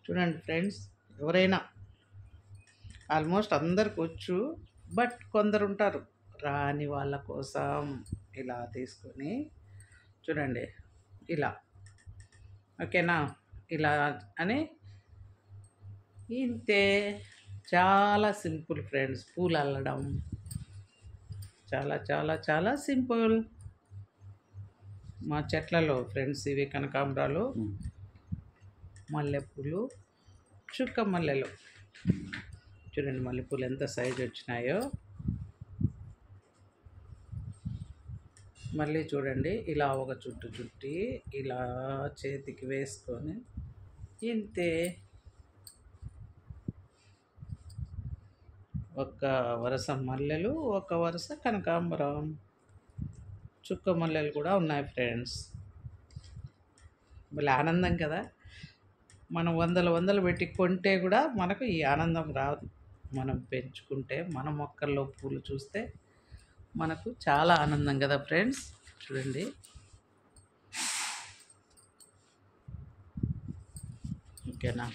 చూడండి ఫ్రెండ్స్, ఎవరైనా ఆల్మోస్ట్ అందరికి వచ్చు, బట్ కొందరు ఉంటారు రాని వాళ్ళ కోసం ఇలా తీసుకొని చూడండి, ఇలా ఓకేనా, ఇలా అని ఇంతే. చాలా సింపుల్ ఫ్రెండ్స్, పూలు అల్లడం చాలా చాలా చాలా సింపుల్. మా చెట్లలో ఫ్రెండ్స్ ఇవి కనకాంబరాలు, మల్లెపూలు, చుక్క మల్లెలు. చూడండి మల్లెపూలు ఎంత సైజు వచ్చినాయో. మళ్ళీ చూడండి, ఇలా ఒక చుట్టు చుట్టి ఇలా చేతికి వేసుకొని ఇంతే. ఒక వరుస మల్లెలు, ఒక వరుస కనకాంబరం, చుక్క మల్లెలు కూడా ఉన్నాయి ఫ్రెండ్స్. మళ్ళీ ఆనందం కదా, మనం వందలు వందలు పెట్టి కొంటే కూడా మనకు ఈ ఆనందం రాదు. మనం పెంచుకుంటే మన మొక్కల్లో పూలు చూస్తే మనకు చాలా ఆనందం కదా ఫ్రెండ్స్. చూడండి, ఓకేనా.